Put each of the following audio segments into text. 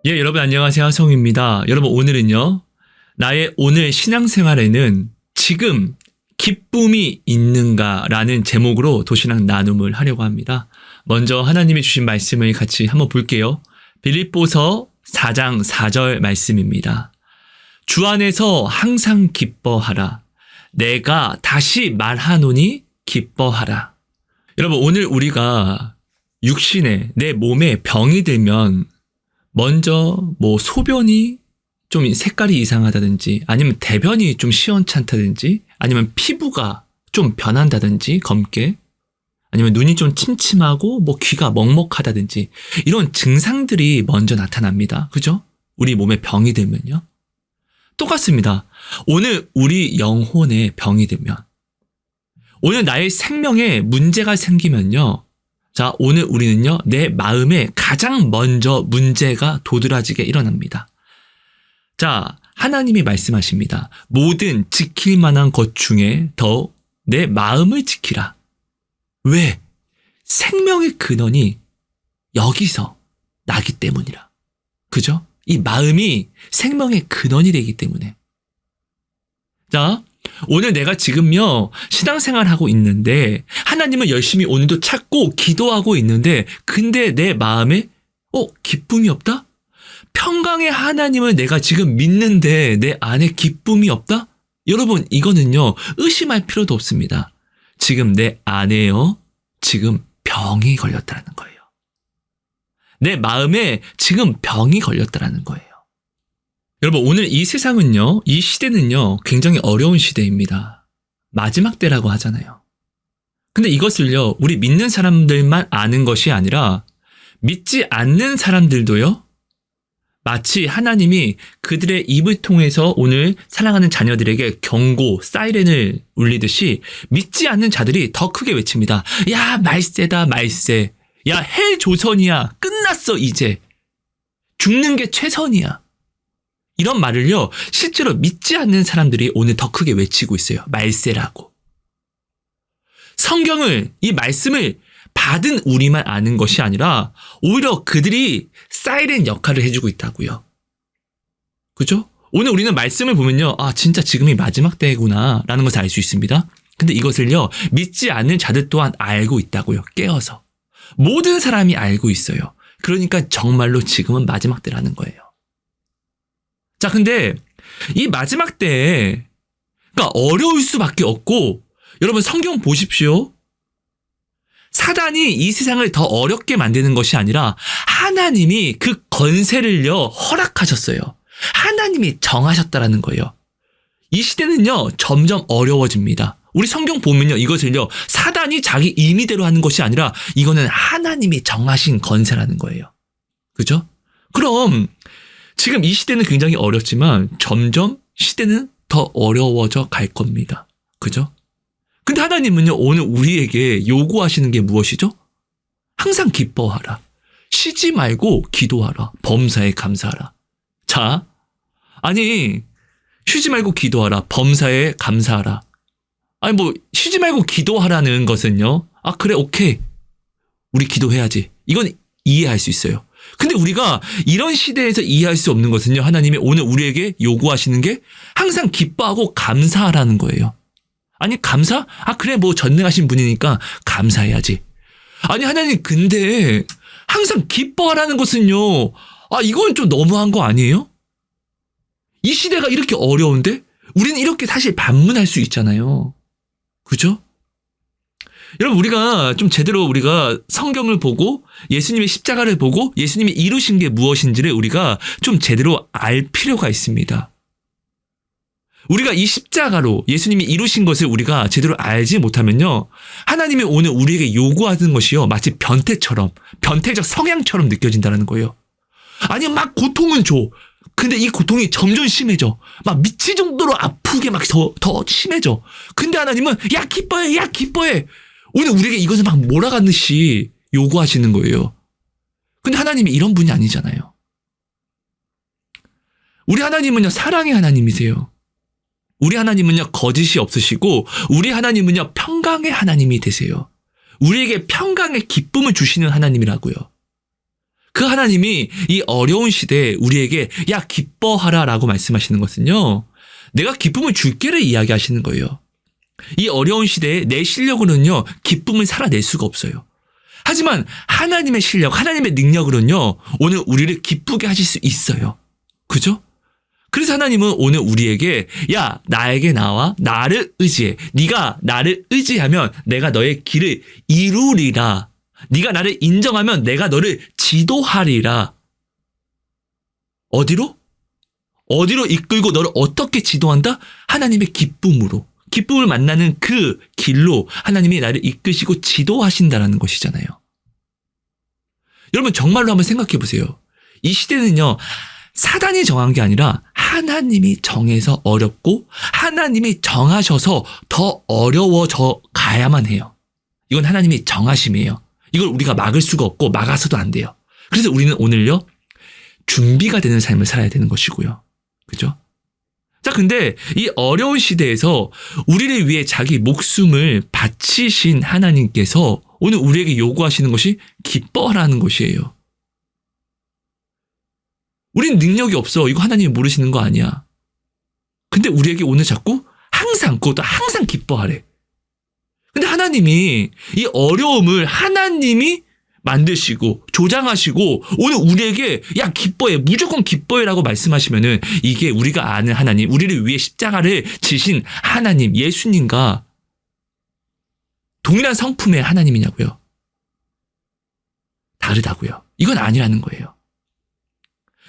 예, 여러분 안녕하세요. 하성입니다. 여러분 오늘은요. 나의 오늘 신앙생활에는 지금 기쁨이 있는가라는 제목으로 도시락 나눔을 하려고 합니다. 먼저 하나님이 주신 말씀을 같이 한번 볼게요. 빌립보서 4장 4절 말씀입니다. 주 안에서 항상 기뻐하라. 내가 다시 말하노니 기뻐하라. 여러분 오늘 우리가 육신에 내 몸에 병이 들면 먼저 소변이 좀 색깔이 이상하다든지 아니면 대변이 좀 시원찮다든지 아니면 피부가 좀 변한다든지 검게 아니면 눈이 좀 침침하고 귀가 먹먹하다든지 이런 증상들이 먼저 나타납니다. 그죠? 우리 몸에 병이 들면요. 똑같습니다. 오늘 우리 영혼에 병이 들면 오늘 나의 생명에 문제가 생기면요. 자, 오늘 우리는요, 내 마음에 가장 먼저 문제가 도드라지게 일어납니다. 자, 하나님이 말씀하십니다. 모든 지킬 만한 것 중에 더 내 마음을 지키라. 왜? 생명의 근원이 여기서 나기 때문이라. 그죠? 이 마음이 생명의 근원이 되기 때문에. 자, 오늘 내가 지금요 신앙생활하고 있는데 하나님을 열심히 오늘도 찾고 기도하고 있는데 근데 내 마음에 기쁨이 없다? 평강의 하나님을 내가 지금 믿는데 내 안에 기쁨이 없다? 여러분 이거는요 의심할 필요도 없습니다. 지금 내 안에요 지금 병이 걸렸다는 거예요. 내 마음에 지금 병이 걸렸다는 거예요. 여러분 오늘 이 세상은요, 이 시대는요 굉장히 어려운 시대입니다. 마지막 때라고 하잖아요. 근데 이것을요 우리 믿는 사람들만 아는 것이 아니라 믿지 않는 사람들도요 마치 하나님이 그들의 입을 통해서 오늘 사랑하는 자녀들에게 경고, 사이렌을 울리듯이 믿지 않는 자들이 더 크게 외칩니다. 야 말세다 말세. 야 헬 조선이야. 끝났어 이제. 죽는 게 최선이야. 이런 말을요 실제로 믿지 않는 사람들이 오늘 더 크게 외치고 있어요. 말세라고. 성경을 이 말씀을 받은 우리만 아는 것이 아니라 오히려 그들이 사이렌 역할을 해주고 있다고요. 그죠? 오늘 우리는 말씀을 보면요 진짜 지금이 마지막 때구나 라는 것을 알 수 있습니다. 근데 이것을요 믿지 않는 자들 또한 알고 있다고요. 깨어서. 모든 사람이 알고 있어요. 그러니까 정말로 지금은 마지막 때라는 거예요. 자, 근데 이 마지막 때에 그러니까 어려울 수밖에 없고 여러분 성경 보십시오. 사단이 이 세상을 더 어렵게 만드는 것이 아니라 하나님이 그 권세를요 허락하셨어요. 하나님이 정하셨다라는 거예요. 이 시대는요 점점 어려워집니다. 우리 성경 보면요 이것을요 사단이 자기 임의대로 하는 것이 아니라 이거는 하나님이 정하신 권세라는 거예요. 그죠? 그럼 지금 이 시대는 굉장히 어렵지만 점점 시대는 더 어려워져 갈 겁니다. 그죠? 근데 하나님은요 오늘 우리에게 요구하시는 게 무엇이죠? 항상 기뻐하라. 쉬지 말고 기도하라. 범사에 감사하라. 자, 아니 쉬지 말고 기도하라. 범사에 감사하라. 아니 쉬지 말고 기도하라는 것은요. 그래 오케이. 우리 기도해야지. 이건 이해할 수 있어요. 근데 우리가 이런 시대에서 이해할 수 없는 것은요. 하나님이 오늘 우리에게 요구하시는 게 항상 기뻐하고 감사하라는 거예요. 아니 감사? 그래 전능하신 분이니까 감사해야지. 아니 하나님 근데 항상 기뻐하라는 것은요. 이건 좀 너무한 거 아니에요? 이 시대가 이렇게 어려운데 우리는 이렇게 사실 반문할 수 있잖아요. 그죠? 여러분 우리가 좀 제대로 우리가 성경을 보고 예수님의 십자가를 보고 예수님이 이루신 게 무엇인지를 우리가 좀 제대로 알 필요가 있습니다. 우리가 이 십자가로 예수님이 이루신 것을 우리가 제대로 알지 못하면요. 하나님이 오늘 우리에게 요구하는 것이요. 마치 변태처럼 변태적 성향처럼 느껴진다는 거예요. 아니 막 고통은 줘. 근데 이 고통이 점점 심해져. 막 미칠 정도로 아프게 막 더 심해져. 근데 하나님은 야 기뻐해 야 기뻐해. 오늘 우리에게 이것을 막 몰아가듯이 요구하시는 거예요. 근데 하나님이 이런 분이 아니잖아요. 우리 하나님은요 사랑의 하나님이세요. 우리 하나님은요 거짓이 없으시고 우리 하나님은요 평강의 하나님이 되세요. 우리에게 평강의 기쁨을 주시는 하나님이라고요. 그 하나님이 이 어려운 시대에 우리에게 야 기뻐하라 라고 말씀하시는 것은요. 내가 기쁨을 줄게를 이야기하시는 거예요. 이 어려운 시대에 내 실력으로는요. 기쁨을 살아낼 수가 없어요. 하지만 하나님의 실력, 하나님의 능력으로는요. 오늘 우리를 기쁘게 하실 수 있어요. 그죠? 그래서 하나님은 오늘 우리에게 야 나에게 나와 나를 의지해. 네가 나를 의지하면 내가 너의 길을 이루리라. 네가 나를 인정하면 내가 너를 지도하리라. 어디로? 어디로 이끌고 너를 어떻게 지도한다? 하나님의 기쁨으로. 기쁨을 만나는 그 길로 하나님이 나를 이끄시고 지도하신다는 것이잖아요. 여러분 정말로 한번 생각해 보세요. 이 시대는요. 사단이 정한 게 아니라 하나님이 정해서 어렵고 하나님이 정하셔서 더 어려워져 가야만 해요. 이건 하나님이 정하심이에요. 이걸 우리가 막을 수가 없고 막아서도 안 돼요. 그래서 우리는 오늘요. 준비가 되는 삶을 살아야 되는 것이고요. 그죠? 자, 근데 이 어려운 시대에서 우리를 위해 자기 목숨을 바치신 하나님께서 오늘 우리에게 요구하시는 것이 기뻐하라는 것이에요. 우린 능력이 없어. 이거 하나님이 모르시는 거 아니야. 근데 우리에게 오늘 자꾸 그것도 항상 기뻐하래. 근데 하나님이 이 어려움을 하나님이 만드시고 조장하시고 오늘 우리에게 야 기뻐해 무조건 기뻐해라고 말씀하시면은 이게 우리가 아는 하나님 우리를 위해 십자가를 지신 하나님 예수님과 동일한 성품의 하나님이냐고요? 다르다고요. 이건 아니라는 거예요.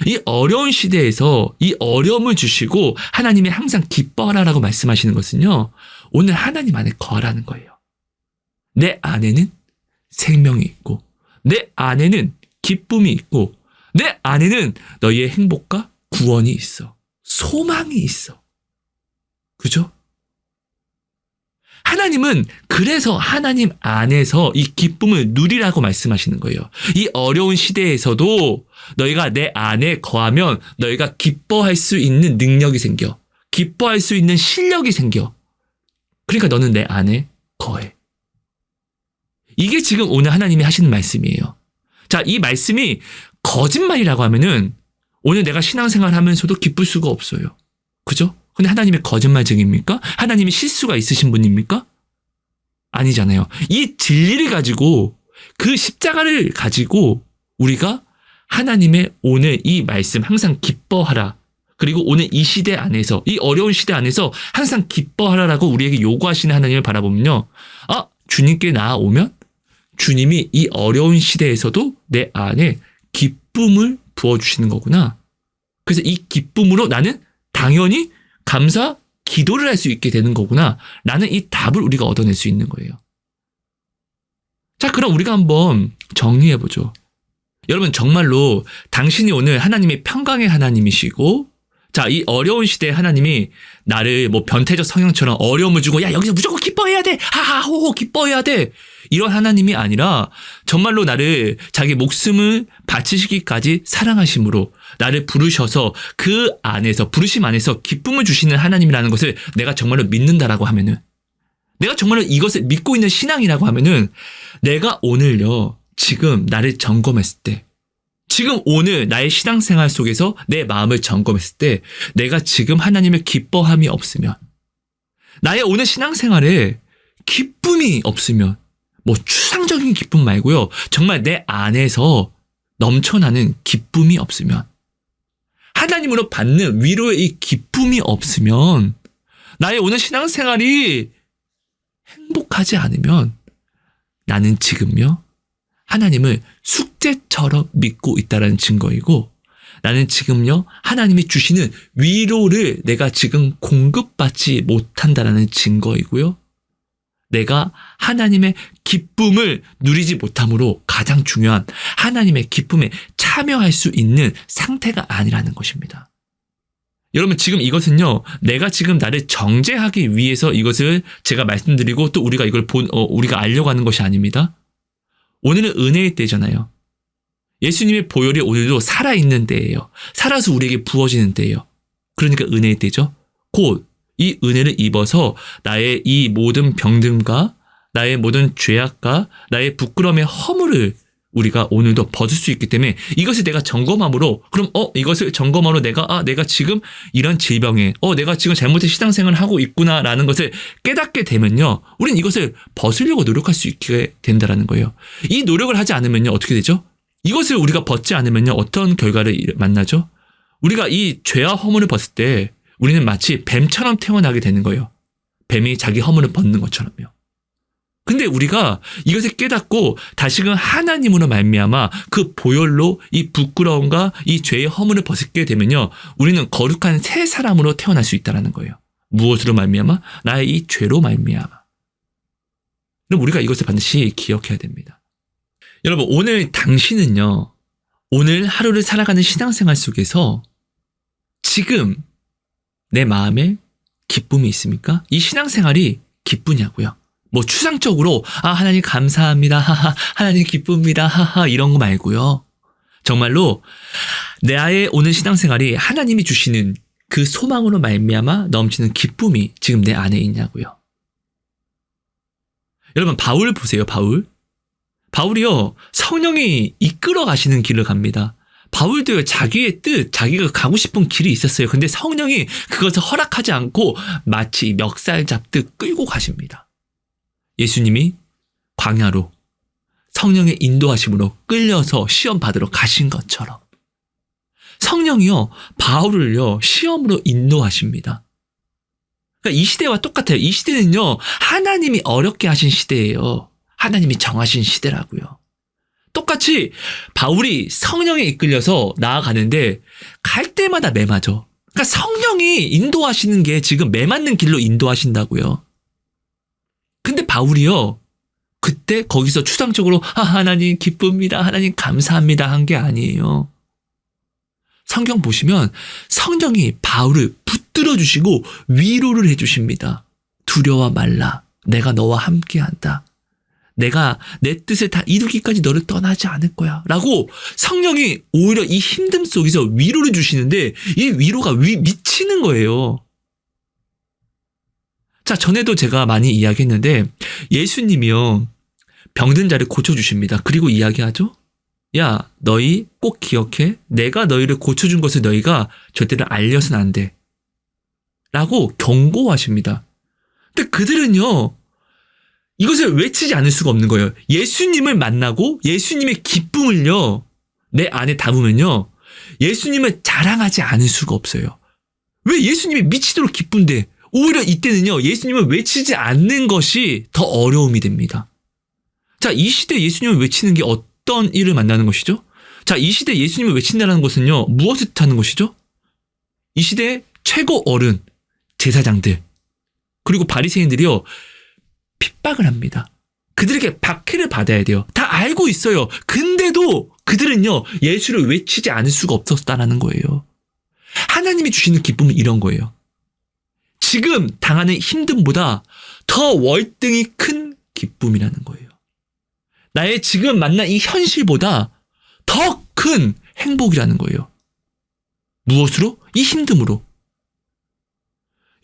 이 어려운 시대에서 이 어려움을 주시고 하나님이 항상 기뻐하라라고 말씀하시는 것은요. 오늘 하나님 안에 거하라는 거예요. 내 안에는 생명이 있고 내 안에는 기쁨이 있고 내 안에는 너희의 행복과 구원이 있어. 소망이 있어. 그죠? 하나님은 그래서 하나님 안에서 이 기쁨을 누리라고 말씀하시는 거예요. 이 어려운 시대에서도 너희가 내 안에 거하면 너희가 기뻐할 수 있는 능력이 생겨. 기뻐할 수 있는 실력이 생겨. 그러니까 너는 내 안에 거해. 이게 지금 오늘 하나님이 하시는 말씀이에요. 자, 이 말씀이 거짓말이라고 하면은 오늘 내가 신앙생활 하면서도 기쁠 수가 없어요. 그죠? 근데 하나님의 거짓말쟁입니까? 하나님이 실수가 있으신 분입니까? 아니잖아요. 이 진리를 가지고 그 십자가를 가지고 우리가 하나님의 오늘 이 말씀 항상 기뻐하라. 그리고 오늘 이 시대 안에서 이 어려운 시대 안에서 항상 기뻐하라라고 우리에게 요구하시는 하나님을 바라보면요. 아, 주님께 나아오면 주님이 이 어려운 시대에서도 내 안에 기쁨을 부어주시는 거구나. 그래서 이 기쁨으로 나는 당연히 감사, 기도를 할 수 있게 되는 거구나. 라는 이 답을 우리가 얻어낼 수 있는 거예요. 자, 그럼 우리가 한번 정리해보죠. 여러분 정말로 당신이 오늘 하나님의 평강의 하나님이시고 자, 이 어려운 시대에 하나님이 나를 뭐 변태적 성향처럼 어려움을 주고 야 여기서 무조건 기뻐해야 돼. 하하호호 기뻐해야 돼. 이런 하나님이 아니라 정말로 나를 자기 목숨을 바치시기까지 사랑하심으로 나를 부르셔서 그 안에서 부르심 안에서 기쁨을 주시는 하나님이라는 것을 내가 정말로 믿는다라고 하면은 내가 정말로 이것을 믿고 있는 신앙이라고 하면은 내가 오늘요 지금 나를 점검했을 때 지금 오늘 나의 신앙생활 속에서 내 마음을 점검했을 때 내가 지금 하나님을 기뻐함이 없으면 나의 오늘 신앙생활에 기쁨이 없으면 뭐 추상적인 기쁨 말고요. 정말 내 안에서 넘쳐나는 기쁨이 없으면 하나님으로 받는 위로의 이 기쁨이 없으면 나의 오늘 신앙생활이 행복하지 않으면 나는 지금요. 하나님을 숙제처럼 믿고 있다는 증거이고 나는 지금요. 하나님이 주시는 위로를 내가 지금 공급받지 못한다는 증거이고요. 내가 하나님의 기쁨을 누리지 못함으로 가장 중요한 하나님의 기쁨에 참여할 수 있는 상태가 아니라는 것입니다. 여러분 지금 이것은요. 내가 지금 나를 정죄하기 위해서 이것을 제가 말씀드리고 또 우리가 이걸 우리가 알려고 하는 것이 아닙니다. 오늘은 은혜의 때잖아요. 예수님의 보혈이 오늘도 살아있는 때예요. 살아서 우리에게 부어지는 때예요. 그러니까 은혜의 때죠. 곧 이 은혜를 입어서 나의 이 모든 병듦과 나의 모든 죄악과 나의 부끄러움의 허물을 우리가 오늘도 벗을 수 있기 때문에 이것을 내가 점검함으로 그럼 이것을 점검함으로 내가 지금 이런 질병에 내가 지금 잘못된 신앙생활을 하고 있구나라는 것을 깨닫게 되면요. 우린 이것을 벗으려고 노력할 수 있게 된다라는 거예요. 이 노력을 하지 않으면요. 어떻게 되죠? 이것을 우리가 벗지 않으면요. 어떤 결과를 만나죠? 우리가 이 죄와 허물을 벗을 때 우리는 마치 뱀처럼 태어나게 되는 거예요. 뱀이 자기 허물을 벗는 것처럼요. 근데 우리가 이것을 깨닫고 다시금 하나님으로 말미암아 그 보혈로 이 부끄러움과 이 죄의 허물을 벗게 되면요. 우리는 거룩한 새 사람으로 태어날 수 있다는 거예요. 무엇으로 말미암아? 나의 이 죄로 말미암아. 그럼 우리가 이것을 반드시 기억해야 됩니다. 여러분 오늘 당신은요. 오늘 하루를 살아가는 신앙생활 속에서 지금 내 마음에 기쁨이 있습니까? 이 신앙생활이 기쁘냐고요. 뭐 추상적으로 하나님 감사합니다. 하나님 기쁩니다. 이런 거 말고요. 정말로 나의 오늘 신앙생활이 하나님이 주시는 그 소망으로 말미암아 넘치는 기쁨이 지금 내 안에 있냐고요. 여러분 바울 보세요. 바울이요. 성령이 이끌어 가시는 길을 갑니다. 바울도요. 자기의 뜻, 자기가 가고 싶은 길이 있었어요. 근데 성령이 그것을 허락하지 않고 마치 멱살 잡듯 끌고 가십니다. 예수님이 광야로 성령의 인도하심으로 끌려서 시험 받으러 가신 것처럼 성령이요 바울을요 시험으로 인도하십니다. 그러니까 이 시대와 똑같아요. 이 시대는요 하나님이 어렵게 하신 시대예요. 하나님이 정하신 시대라고요. 똑같이 바울이 성령에 이끌려서 나아가는데 갈 때마다 매맞아. 그러니까 성령이 인도하시는 게 지금 매맞는 길로 인도하신다고요. 근데 바울이요. 그때 거기서 추상적으로 하나님 기쁩니다. 하나님 감사합니다. 한 게 아니에요. 성경 보시면 성령이 바울을 붙들어 주시고 위로를 해 주십니다. 두려워 말라. 내가 너와 함께한다. 내가 내 뜻을 다 이루기까지 너를 떠나지 않을 거야. 라고 성령이 오히려 이 힘듦 속에서 위로를 주시는데 이 위로가 미치는 거예요. 자, 전에도 제가 많이 이야기했는데 예수님이요. 병든 자를 고쳐주십니다. 그리고 이야기하죠. 야, 너희 꼭 기억해. 내가 너희를 고쳐준 것을 너희가 절대로 알려서는 안 돼. 라고 경고하십니다. 근데 그들은요. 이것을 외치지 않을 수가 없는 거예요. 예수님을 만나고 예수님의 기쁨을요. 내 안에 담으면요. 예수님을 자랑하지 않을 수가 없어요. 왜 예수님이 미치도록 기쁜데 오히려 이때는요. 예수님을 외치지 않는 것이 더 어려움이 됩니다. 자, 이 시대에 예수님을 외치는 게 어떤 일을 만나는 것이죠? 자, 이 시대에 예수님을 외친다는 것은요. 무엇을 뜻하는 것이죠? 이 시대의 최고 어른, 제사장들, 그리고 바리새인들이요. 핍박을 합니다. 그들에게 박해를 받아야 돼요. 다 알고 있어요. 근데도 그들은요. 예수를 외치지 않을 수가 없었다는 거예요. 하나님이 주시는 기쁨은 이런 거예요. 지금 당하는 힘듦보다 더 월등히 큰 기쁨이라는 거예요. 나의 지금 만난 이 현실보다 더 큰 행복이라는 거예요. 무엇으로? 이 힘듦으로.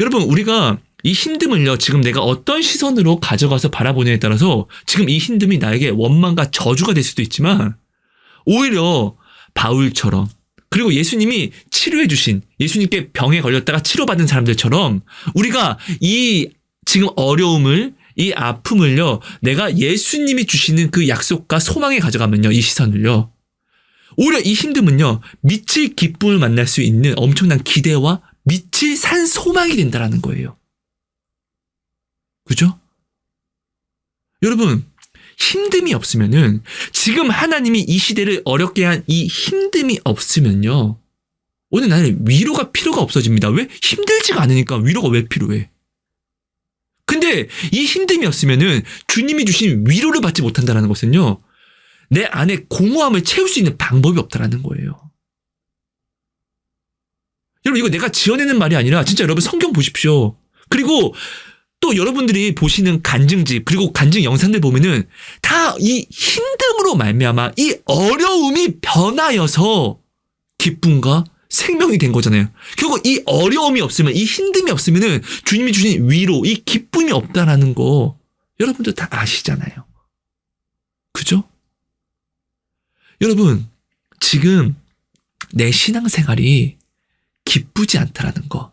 여러분, 우리가 이 힘듦을요, 지금 내가 어떤 시선으로 가져가서 바라보느냐에 따라서 지금 이 힘듦이 나에게 원망과 저주가 될 수도 있지만 오히려 바울처럼 그리고 예수님이 치료해 주신 예수님께 병에 걸렸다가 치료받은 사람들처럼 우리가 이 지금 어려움을 이 아픔을요 내가 예수님이 주시는 그 약속과 소망에 가져가면요 이 시선을요 오히려 이 힘듦은요 미칠 기쁨을 만날 수 있는 엄청난 기대와 미칠 산 소망이 된다라는 거예요. 그죠? 여러분 힘듦이 없으면은 지금 하나님이 이 시대를 어렵게 한 이 힘듦이 없으면요 오늘 나는 위로가 필요가 없어집니다. 왜? 힘들지가 않으니까 위로가 왜 필요해? 근데 이 힘듦이 없으면은 주님이 주신 위로를 받지 못한다는 것은요 내 안에 공허함을 채울 수 있는 방법이 없다라는 거예요. 여러분 이거 내가 지어내는 말이 아니라 진짜 여러분 성경 보십시오. 그리고 또 여러분들이 보시는 간증집 그리고 간증 영상들 보면은 다 이 힘듦으로 말미암아 이 어려움이 변하여서 기쁨과 생명이 된 거잖아요. 결국 이 어려움이 없으면 이 힘듦이 없으면은 주님이 주신 위로 이 기쁨이 없다라는 거 여러분들 다 아시잖아요. 그죠? 여러분, 지금 내 신앙생활이 기쁘지 않다라는 거,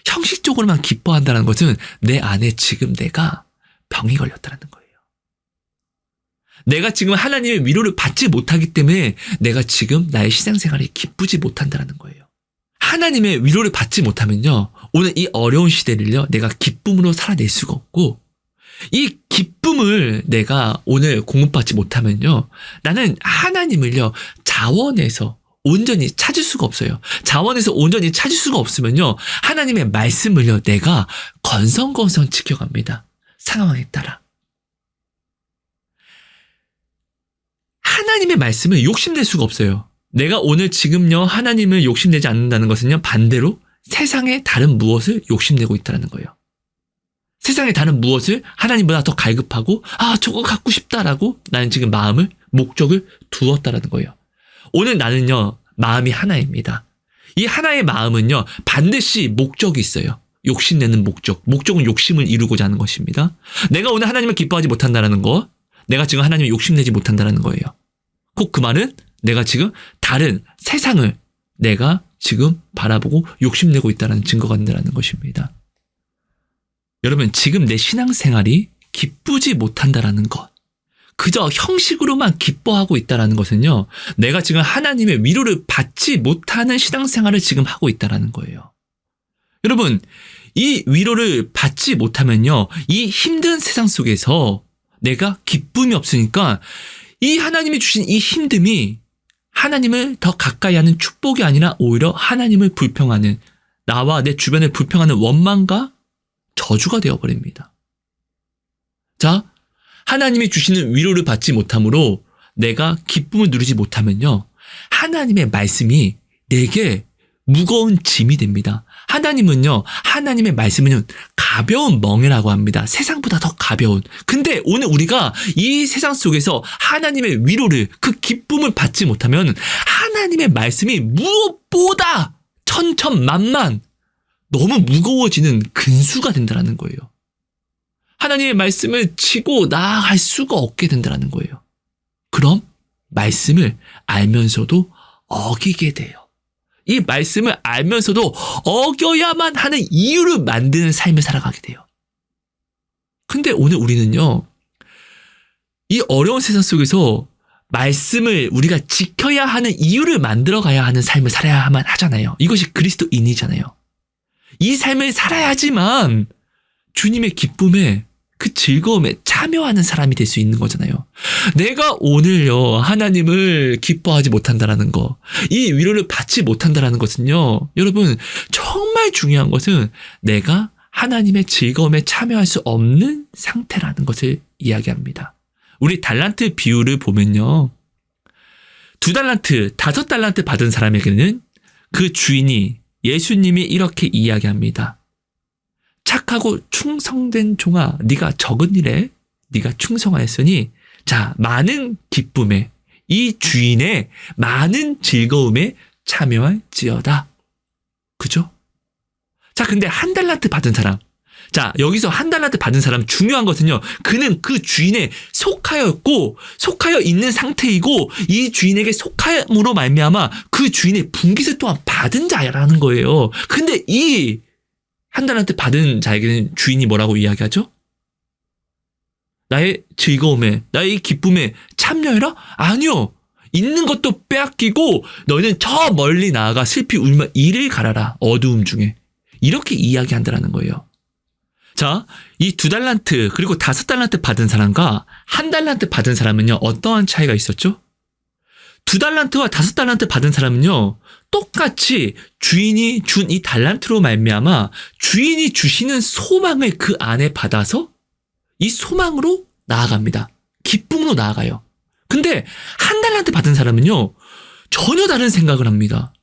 형식적으로만 기뻐한다는 것은 내 안에 지금 내가 병이 걸렸다는 거예요. 내가 지금 하나님의 위로를 받지 못하기 때문에 내가 지금 나의 신앙생활이 기쁘지 못한다는 거예요. 하나님의 위로를 받지 못하면요, 오늘 이 어려운 시대를요, 내가 기쁨으로 살아낼 수가 없고, 이 기쁨을 내가 오늘 공급받지 못하면요, 나는 하나님을요, 자원에서 온전히 찾을 수가 없어요. 자원에서 온전히 찾을 수가 없으면요, 하나님의 말씀을요, 내가 건성건성 지켜갑니다. 상황에 따라. 하나님의 말씀을 욕심낼 수가 없어요. 내가 오늘 지금요, 하나님을 욕심내지 않는다는 것은요, 반대로 세상의 다른 무엇을 욕심내고 있다는 거예요. 세상의 다른 무엇을 하나님보다 더 갈급하고, 저거 갖고 싶다라고 나는 지금 마음을, 목적을 두었다라는 거예요. 오늘 나는요, 마음이 하나입니다. 이 하나의 마음은요, 반드시 목적이 있어요. 욕심내는 목적. 목적은 욕심을 이루고자 하는 것입니다. 내가 오늘 하나님을 기뻐하지 못한다는 거, 내가 지금 하나님을 욕심내지 못한다는 거예요. 꼭 그 말은 내가 지금 다른 세상을 내가 지금 바라보고 욕심내고 있다는 증거가 된다는 것입니다. 여러분, 지금 내 신앙생활이 기쁘지 못한다라는 것, 그저 형식으로만 기뻐하고 있다는 것은요, 내가 지금 하나님의 위로를 받지 못하는 신앙생활을 지금 하고 있다는 거예요. 여러분, 이 위로를 받지 못하면요, 이 힘든 세상 속에서 내가 기쁨이 없으니까 이 하나님이 주신 이 힘듦이 하나님을 더 가까이 하는 축복이 아니라 오히려 하나님을 불평하는, 나와 내 주변을 불평하는 원망과 저주가 되어버립니다. 자, 하나님이 주시는 위로를 받지 못함으로 내가 기쁨을 누리지 못하면요, 하나님의 말씀이 내게 무거운 짐이 됩니다. 하나님은요, 하나님의 말씀은요, 가벼운 멍에라고 합니다. 세상보다 더 가벼운. 근데 오늘 우리가 이 세상 속에서 하나님의 위로를, 그 기쁨을 받지 못하면 하나님의 말씀이 무엇보다 천천만만 너무 무거워지는 근수가 된다는 거예요. 하나님의 말씀을 지고 나아갈 수가 없게 된다는 거예요. 그럼 말씀을 알면서도 어기게 돼요. 이 말씀을 알면서도 어겨야만 하는 이유를 만드는 삶을 살아가게 돼요. 근데 오늘 우리는요, 이 어려운 세상 속에서 말씀을 우리가 지켜야 하는 이유를 만들어 가야 하는 삶을 살아야만 하잖아요. 이것이 그리스도인이잖아요. 이 삶을 살아야지만 주님의 기쁨에, 그 즐거움에 참여하는 사람이 될 수 있는 거잖아요. 내가 오늘요, 하나님을 기뻐하지 못한다라는 거, 이 위로를 받지 못한다라는 것은요, 여러분, 정말 중요한 것은 내가 하나님의 즐거움에 참여할 수 없는 상태라는 것을 이야기합니다. 우리 달란트 비유를 보면요, 2달란트, 5달란트 받은 사람에게는 그 주인이, 예수님이 이렇게 이야기합니다. 착하고 충성된 종아, 네가 적은 일에 네가 충성하였으니 자, 많은 기쁨에, 이 주인의 많은 즐거움에 참여할지어다. 그죠? 자, 근데 1달란트 받은 사람, 자, 여기서 1달란트 받은 사람 중요한 것은요, 그는 그 주인에 속하였고 속하여 있는 상태이고 이 주인에게 속함으로 말미암아 그 주인의 분깃을 또한 받은 자라는 거예요. 근데 이 1달란트 받은 자에게는 주인이 뭐라고 이야기하죠? 나의 즐거움에, 나의 기쁨에 참여해라? 아니요. 있는 것도 빼앗기고 너희는 저 멀리 나아가 슬피 울며 이를 갈아라. 어두움 중에. 이렇게 이야기한다는 거예요. 자, 이 2달란트 그리고 5달란트 받은 사람과 1달란트 받은 사람은요, 어떠한 차이가 있었죠? 2달란트와 5달란트 받은 사람은요, 똑같이 주인이 준 이 달란트로 말미암아 주인이 주시는 소망을 그 안에 받아서 이 소망으로 나아갑니다. 기쁨으로 나아가요. 근데 1달란트 받은 사람은요, 전혀 다른 생각을 합니다.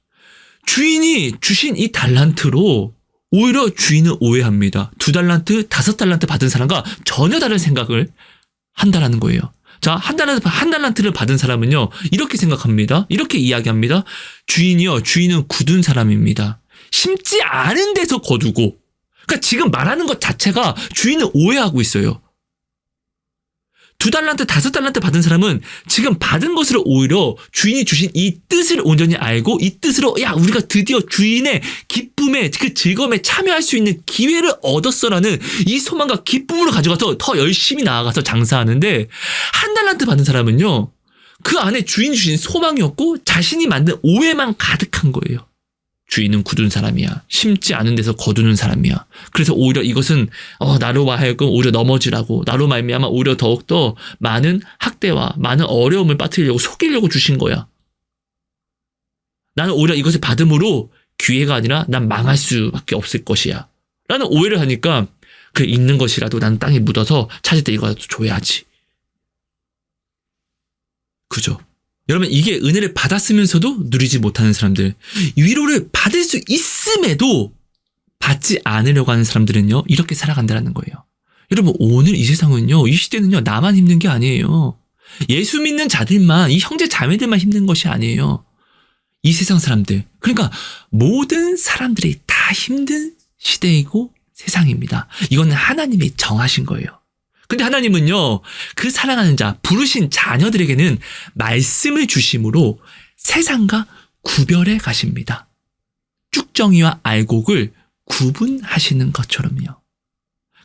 주인이 주신 이 달란트로 오히려 주인을 오해합니다. 2달란트, 5달란트 받은 사람과 전혀 다른 생각을 한다라는 거예요. 자, 1달란트를 받은 사람은요, 이렇게 생각합니다. 이렇게 이야기합니다. 주인은 굳은 사람입니다. 심지 않은 데서 거두고. 그러니까 지금 말하는 것 자체가 주인을 오해하고 있어요. 2달란트, 5달란트 받은 사람은 지금 받은 것으로 오히려 주인이 주신 이 뜻을 온전히 알고 이 뜻으로 야 우리가 드디어 주인의 기쁨에 그 즐거움에 참여할 수 있는 기회를 얻었어라는 이 소망과 기쁨으로 가져가서 더 열심히 나아가서 장사하는데 1달란트 받은 사람은요. 그 안에 주인이 주신 소망이 없고 자신이 만든 오해만 가득한 거예요. 주인은 굳은 사람이야. 심지 않은 데서 거두는 사람이야. 그래서 오히려 이것은 나로 하여금 오히려 넘어지라고 나로 말미암아 오히려 더욱더 많은 학대와 많은 어려움을 빠뜨리려고 속이려고 주신 거야. 나는 오히려 이것을 받음으로 기회가 아니라 난 망할 수밖에 없을 것이야. 라는 오해를 하니까 그 있는 것이라도 나는 땅에 묻어서 찾을 때 이거라도 줘야지. 그죠? 여러분 이게 은혜를 받았으면서도 누리지 못하는 사람들, 위로를 받을 수 있음에도 받지 않으려고 하는 사람들은요 이렇게 살아간다는 거예요. 여러분 오늘 이 세상은요 이 시대는요 나만 힘든 게 아니에요. 예수 믿는 자들만 이 형제 자매들만 힘든 것이 아니에요. 이 세상 사람들 그러니까 모든 사람들이 다 힘든 시대이고 세상입니다. 이거는 하나님이 정하신 거예요. 근데 하나님은요, 그 사랑하는 자, 부르신 자녀들에게는 말씀을 주심으로 세상과 구별해 가십니다. 쭉정이와 알곡을 구분하시는 것처럼요.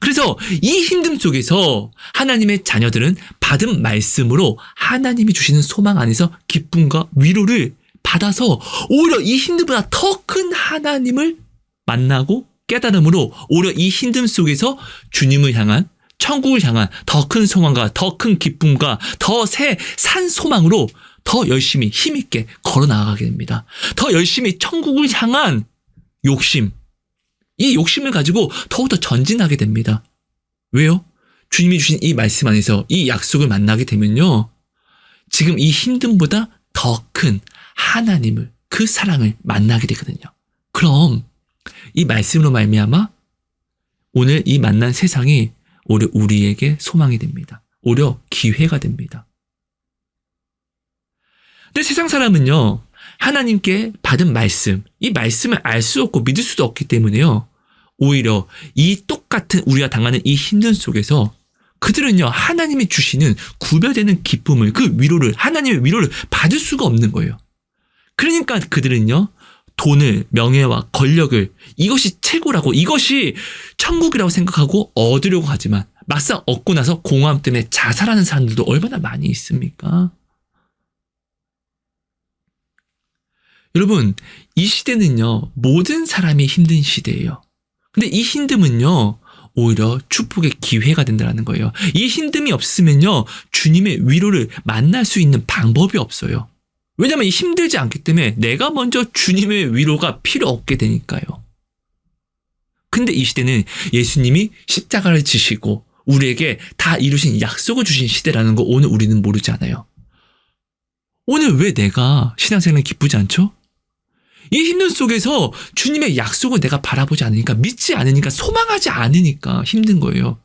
그래서 이 힘듦 속에서 하나님의 자녀들은 받은 말씀으로 하나님이 주시는 소망 안에서 기쁨과 위로를 받아서 오히려 이 힘듦보다 더 큰 하나님을 만나고 깨달음으로 오히려 이 힘듦 속에서 주님을 향한 천국을 향한 더 큰 소망과 더 큰 기쁨과 더 새 산 소망으로 더 열심히 힘있게 걸어 나가게 됩니다. 더 열심히 천국을 향한 욕심, 이 욕심을 가지고 더욱더 전진하게 됩니다. 왜요? 주님이 주신 이 말씀 안에서 이 약속을 만나게 되면요. 지금 이 힘듦보다 더 큰 하나님을, 그 사랑을 만나게 되거든요. 그럼 이 말씀으로 말미암아 오늘 이 만난 세상이 오히려 우리에게 소망이 됩니다. 오히려 기회가 됩니다. 근데 세상 사람은요. 하나님께 받은 말씀, 이 말씀을 알 수 없고 믿을 수도 없기 때문에요. 오히려 이 똑같은 우리가 당하는 이 힘든 속에서 그들은요. 하나님이 주시는 구별되는 기쁨을, 그 위로를, 하나님의 위로를 받을 수가 없는 거예요. 그러니까 그들은요. 돈을, 명예와 권력을 이것이 최고라고 이것이 천국이라고 생각하고 얻으려고 하지만 막상 얻고 나서 공허함 때문에 자살하는 사람들도 얼마나 많이 있습니까? 여러분 이 시대는요 모든 사람이 힘든 시대예요. 근데 이 힘듦은요 오히려 축복의 기회가 된다는 거예요. 이 힘듦이 없으면요 주님의 위로를 만날 수 있는 방법이 없어요. 왜냐하면 힘들지 않기 때문에 내가 먼저 주님의 위로가 필요 없게 되니까요. 근데 이 시대는 예수님이 십자가를 지시고 우리에게 다 이루신 약속을 주신 시대라는 거 오늘 우리는 모르지 않아요. 오늘 왜 내가 신앙생활은 기쁘지 않죠? 이 힘든 속에서 주님의 약속을 내가 바라보지 않으니까, 믿지 않으니까, 소망하지 않으니까 힘든 거예요.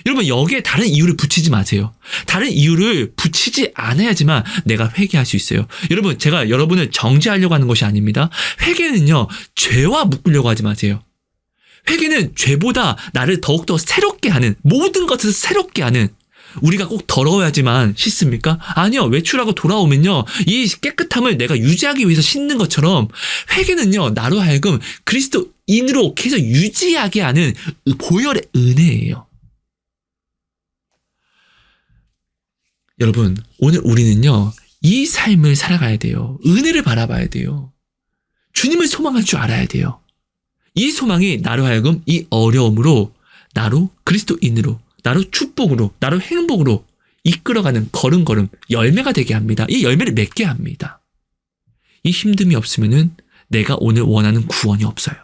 여러분 여기에 다른 이유를 붙이지 마세요. 다른 이유를 붙이지 않아야지만 내가 회개할 수 있어요. 여러분 제가 여러분을 정죄하려고 하는 것이 아닙니다. 회개는요 죄와 묶으려고 하지 마세요. 회개는 죄보다 나를 더욱더 새롭게 하는, 모든 것을 새롭게 하는, 우리가 꼭 더러워야지만 씻습니까? 아니요. 외출하고 돌아오면요 이 깨끗함을 내가 유지하기 위해서 씻는 것처럼 회개는요 나로 하여금 그리스도인으로 계속 유지하게 하는 보혈의 은혜예요. 여러분 오늘 우리는요 이 삶을 살아가야 돼요. 은혜를 바라봐야 돼요. 주님을 소망할 줄 알아야 돼요. 이 소망이 나로 하여금 이 어려움으로 나로 그리스도인으로 나로 축복으로 나로 행복으로 이끌어가는 걸음걸음 열매가 되게 합니다. 이 열매를 맺게 합니다. 이 힘듦이 없으면은 내가 오늘 원하는 구원이 없어요.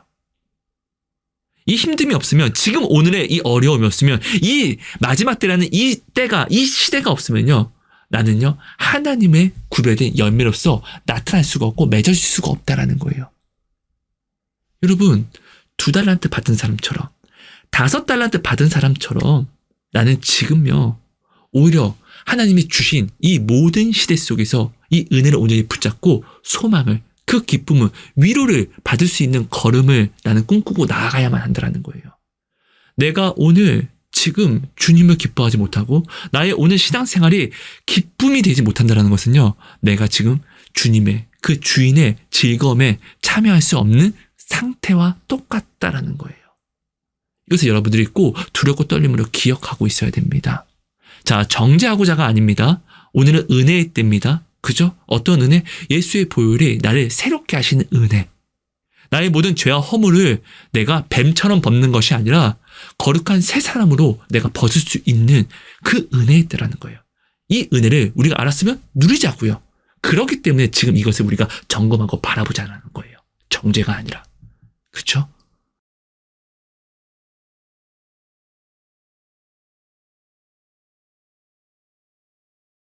이 힘듦이 없으면, 지금 오늘의 이 어려움이 없으면, 이 마지막 때라는 이 때가, 이 시대가 없으면요 나는요 하나님의 구별된 열매로서 나타날 수가 없고 맺어질 수가 없다라는 거예요. 여러분 2달란트 받은 사람처럼 5달란트 받은 사람처럼 나는 지금요 오히려 하나님이 주신 이 모든 시대 속에서 이 은혜를 온전히 붙잡고 소망을, 그 기쁨을, 위로를 받을 수 있는 걸음을 나는 꿈꾸고 나아가야만 한다는 거예요. 내가 오늘 지금 주님을 기뻐하지 못하고 나의 오늘 신앙생활이 기쁨이 되지 못한다는 것은요, 내가 지금 주님의 그 주인의 즐거움에 참여할 수 없는 상태와 똑같다라는 거예요. 이것을 여러분들이 꼭 두렵고 떨림으로 기억하고 있어야 됩니다. 자, 정죄하고자가 아닙니다. 오늘은 은혜의 때입니다. 그죠? 어떤 은혜? 예수의 보혈이 나를 새롭게 하시는 은혜. 나의 모든 죄와 허물을 내가 뱀처럼 벗는 것이 아니라 거룩한 새 사람으로 내가 벗을 수 있는 그 은혜의 때라는 거예요. 이 은혜를 우리가 알았으면 누리자고요. 그렇기 때문에 지금 이것을 우리가 점검하고 바라보자는 거예요. 정죄가 아니라. 그렇죠?